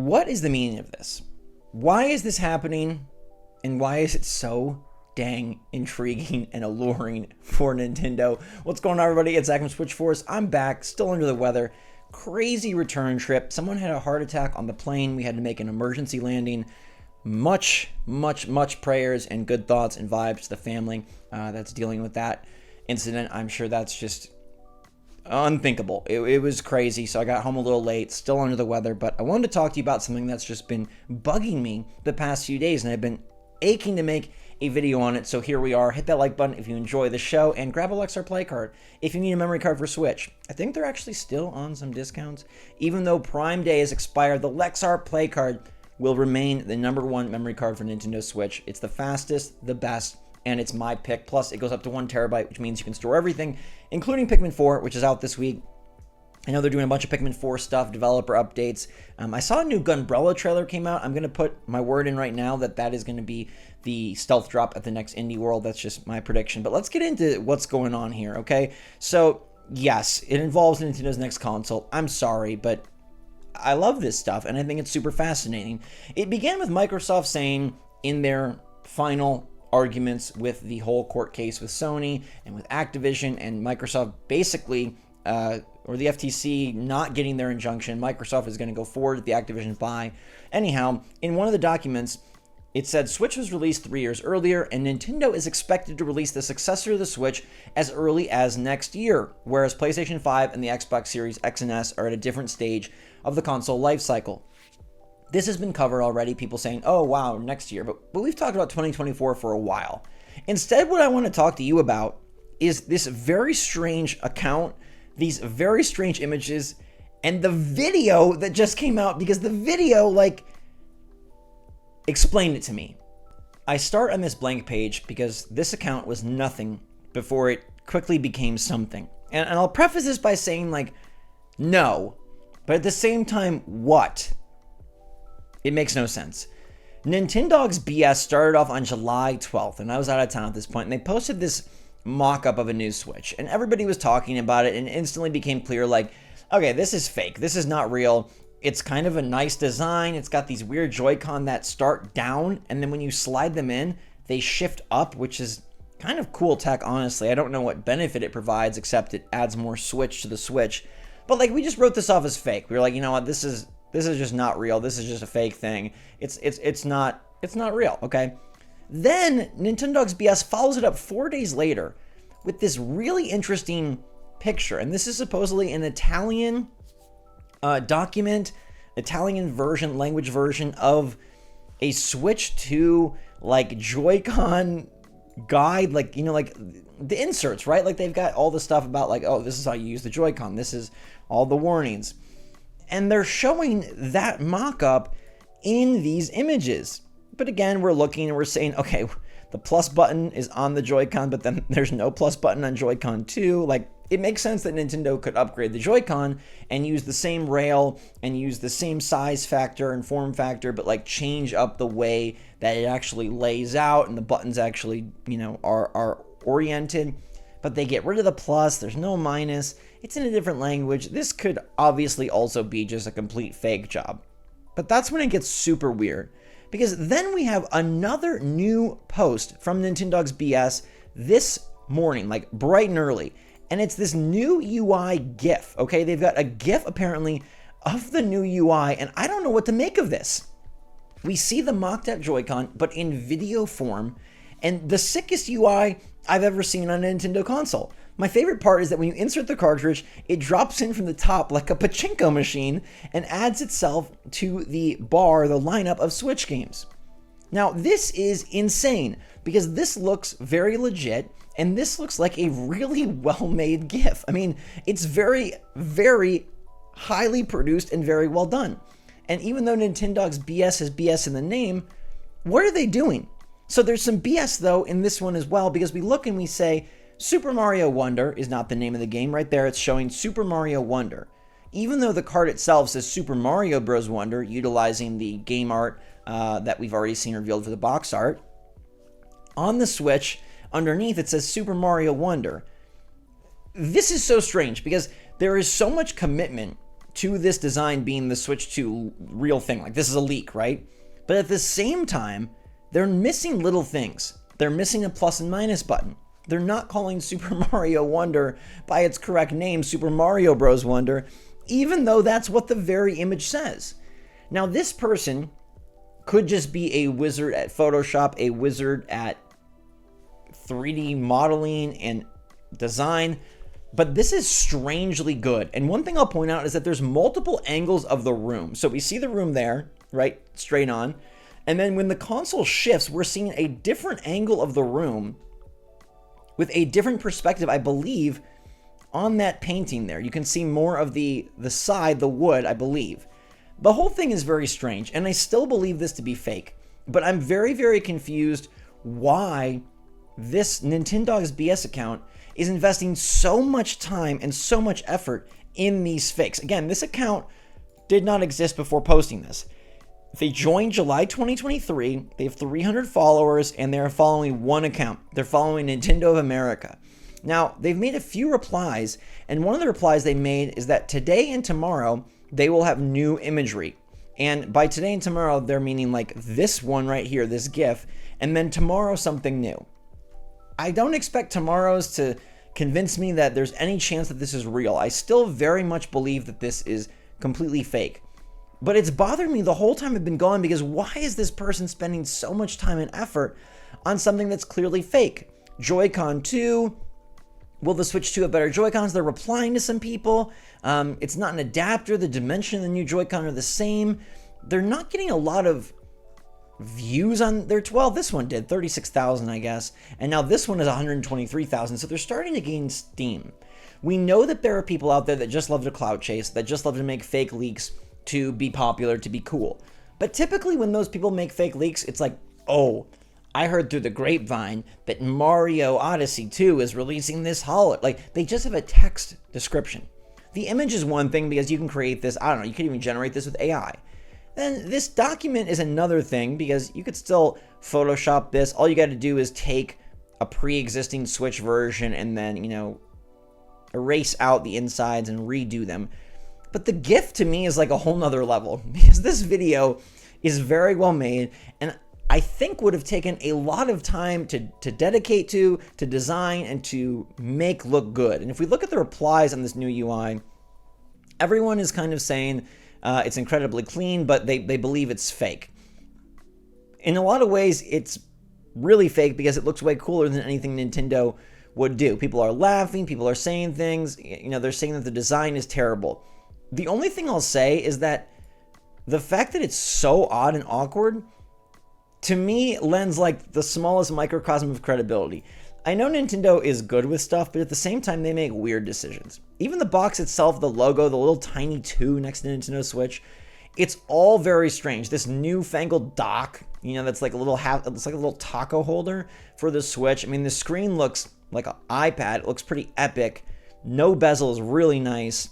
What is the meaning of this? Why is this happening? And why is it so dang intriguing and alluring for Nintendo? What's going on, everybody? It's Zach from SwitchForce. I'm back, still under the weather. Crazy return trip. Someone had a heart attack on the plane. We had to make an emergency landing. Much prayers and good thoughts and vibes to the family that's dealing with that incident. I'm sure that's just unthinkable. It was crazy. So I got home a little late, still under the weather, but I wanted to talk to you about something that's just been bugging me the past few days, and I've been aching to make a video on it. So here we are. Hit that like button if you enjoy the show, and grab a Lexar Play card if you need a memory card for Switch. I think they're actually still on some discounts. Even though Prime Day has expired, the Lexar Play card will remain the #1 memory card for Nintendo Switch. It's the fastest, the best, and it's my pick. Plus, it goes up to 1 terabyte, which means you can store everything, including Pikmin 4, which is out this week. I know they're doing a bunch of Pikmin 4 stuff, developer updates. I saw a new Gunbrella trailer came out. I'm going to put my word in right now that is going to be the stealth drop at the next Indie World. That's just my prediction. But let's get into what's going on here, okay? So, yes, it involves Nintendo's next console. I'm sorry, but I love this stuff, and I think it's super fascinating. It began with Microsoft saying in their final arguments with the whole court case with Sony and with Activision, and Microsoft basically, or the FTC not getting their injunction, Microsoft is going to go forward with the Activision buy. Anyhow, in one of the documents, it said Switch was released 3 years earlier, and Nintendo is expected to release the successor to the Switch as early as next year, whereas PlayStation 5 and the Xbox Series X and S are at a different stage of the console lifecycle. This has been covered already, people saying, oh wow, next year, but we've talked about 2024 for a while. Instead, what I want to talk to you about is this very strange account, these very strange images, and the video that just came out, because the video, explained it to me. I start on this blank page because this account was nothing before it quickly became something. And I'll preface this by saying, no, but at the same time, what? It makes no sense. Nintendo's BS started off on July 12th, and I was out of town at this point, and they posted this mock-up of a new Switch, and everybody was talking about it, and it instantly became clear, okay, this is fake. This is not real. It's kind of a nice design. It's got these weird Joy-Con that start down, and then when you slide them in, they shift up, which is kind of cool tech, honestly. I don't know what benefit it provides, except it adds more Switch to the Switch. But, we just wrote this off as fake. We were like, you know what, this is just not real. This is just a fake thing. It's not real, okay? Then Nintendo's BS follows it up 4 days later with this really interesting picture, and this is supposedly an Italian document, Italian version, language version of a Switch 2 Joy-Con guide, the inserts, right? They've got all the stuff about oh, this is how you use the Joy-Con. This is all the warnings. And they're showing that mock-up in these images. But again, we're looking and we're saying, okay, the plus button is on the Joy-Con, but then there's no plus button on Joy-Con 2. It makes sense that Nintendo could upgrade the Joy-Con and use the same rail and use the same size factor and form factor, but change up the way that it actually lays out and the buttons actually, are oriented. But they get rid of the plus, there's no minus, it's in a different language. This could obviously also be just a complete fake job. But that's when it gets super weird, because then we have another new post from Nintendo's BS this morning, bright and early, and it's this new UI GIF, okay? They've got a GIF apparently of the new UI, and I don't know what to make of this. We see the mocked-up Joy-Con, but in video form, and the sickest UI I've ever seen on a Nintendo console. My favorite part is that when you insert the cartridge, it drops in from the top like a pachinko machine and adds itself to the bar, the lineup of Switch games. Now, this is insane because this looks very legit, and this looks like a really well-made GIF. I mean, it's very, very highly produced and very well done. And even though Nintendo's BS has BS in the name, what are they doing? So there's some BS, though, in this one as well, because we look and we say, Super Mario Wonder is not the name of the game. Right there, it's showing Super Mario Wonder. Even though the card itself says Super Mario Bros. Wonder, utilizing the game art that we've already seen revealed for the box art, on the Switch, underneath it says Super Mario Wonder. This is so strange, because there is so much commitment to this design being the Switch 2 real thing. Like, this is a leak, right? But at the same time, they're missing little things. They're missing a plus and minus button. They're not calling Super Mario Wonder by its correct name, Super Mario Bros. Wonder, even though that's what the very image says. Now, this person could just be a wizard at Photoshop, a wizard at 3D modeling and design, but this is strangely good. And one thing I'll point out is that there's multiple angles of the room. So we see the room there, right, straight on. And then when the console shifts, we're seeing a different angle of the room with a different perspective, I believe, on that painting there. You can see more of the side, the wood, I believe. The whole thing is very strange, and I still believe this to be fake. But I'm very, very confused why this Nintendogs BS account is investing so much time and so much effort in these fakes. Again, this account did not exist before posting this. They joined July 2023. They have 300 followers, and they're following one account. They're following Nintendo of America. Now, they've made a few replies, and one of the replies they made is that today and tomorrow, they will have new imagery. And by today and tomorrow, they're meaning like this one right here, this GIF, and then tomorrow, something new. I don't expect tomorrow's to convince me that there's any chance that this is real. I still very much believe that this is completely fake. But it's bothered me the whole time I've been going, because why is this person spending so much time and effort on something that's clearly fake? Joy-Con 2, will the Switch 2 have better Joy-Cons? They're replying to some people. It's not an adapter. The dimension of the new Joy-Con are the same. They're not getting a lot of views on their 12. This one did 36,000, I guess. And now this one is 123,000. So they're starting to gain steam. We know that there are people out there that just love to clout chase, that just love to make fake leaks to be popular, to be cool. But typically when those people make fake leaks, it's like, oh, I heard through the grapevine that Mario Odyssey 2 is releasing this holiday. Like, they just have a text description. The image is one thing because you can create this, I don't know, you could even generate this with AI. Then this document is another thing because you could still Photoshop this. All you got to do is take a pre-existing Switch version and then, erase out the insides and redo them. But the GIF to me is like a whole nother level because this video is very well made and I think would have taken a lot of time to dedicate to design, and to make look good. And if we look at the replies on this new UI, everyone is kind of saying it's incredibly clean, but they believe it's fake. In a lot of ways, it's really fake because it looks way cooler than anything Nintendo would do. People are laughing, people are saying things, they're saying that the design is terrible. The only thing I'll say is that the fact that it's so odd and awkward, to me, lends like the smallest microcosm of credibility. I know Nintendo is good with stuff, but at the same time, they make weird decisions. Even the box itself, the logo, the little tiny 2 next to Nintendo Switch, it's all very strange. This newfangled dock, that's like it's like a little taco holder for the Switch. I mean, the screen looks like an iPad. It looks pretty epic. No bezel is really nice.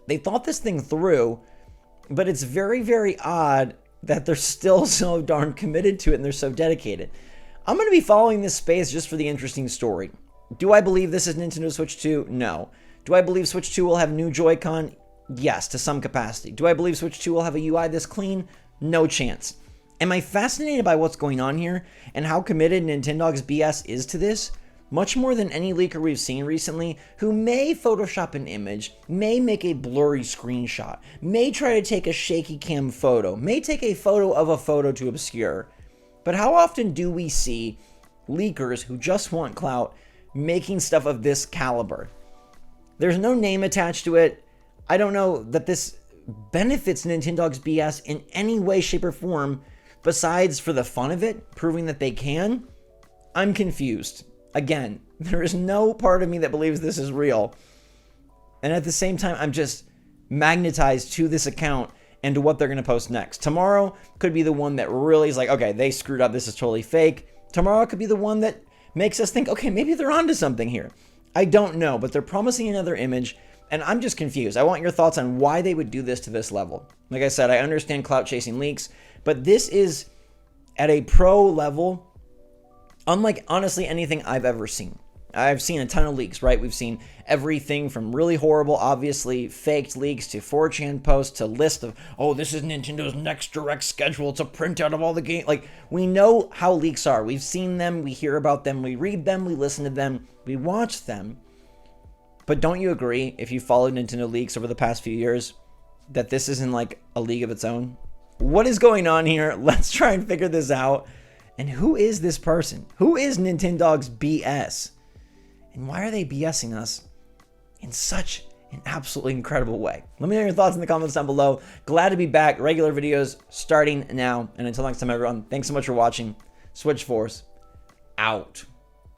They thought this thing through, but it's very, very odd that they're still so darn committed to it and they're so dedicated. I'm going to be following this space just for the interesting story. Do I believe this is Nintendo Switch 2? No. Do I believe Switch 2 will have new Joy-Con? Yes, to some capacity. Do I believe Switch 2 will have a UI this clean? No chance. Am I fascinated by what's going on here and how committed Nintendogs BS is to this? Much more than any leaker we've seen recently, who may Photoshop an image, may make a blurry screenshot, may try to take a shaky cam photo, may take a photo of a photo to obscure. But how often do we see leakers who just want clout making stuff of this caliber? There's no name attached to it. I don't know that this benefits Nintendogs BS in any way, shape, or form, besides for the fun of it, proving that they can. I'm confused. Again, there is no part of me that believes this is real. And at the same time, I'm just magnetized to this account and to what they're going to post next. Tomorrow could be the one that really is like, okay, they screwed up. This is totally fake. Tomorrow could be the one that makes us think, okay, maybe they're onto something here. I don't know, but they're promising another image, and I'm just confused. I want your thoughts on why they would do this to this level. Like I said, I understand clout chasing leaks, but this is at a pro level, unlike honestly anything I've ever seen. I've seen a ton of leaks, right? We've seen everything from really horrible, obviously faked leaks to 4chan posts to list of, oh, this is Nintendo's next direct schedule. It's a printout of all the games. Like, we know how leaks are. We've seen them. We hear about them. We read them. We listen to them. We watch them. But don't you agree, if you followed Nintendo leaks over the past few years, that this isn't like a league of its own? What is going on here? Let's try and figure this out. And who is this person? Who is Nintendog's BS? And why are they BSing us in such an absolutely incredible way? Let me know your thoughts in the comments down below. Glad to be back. Regular videos starting now. And until next time, everyone, thanks so much for watching. SwitchForce out.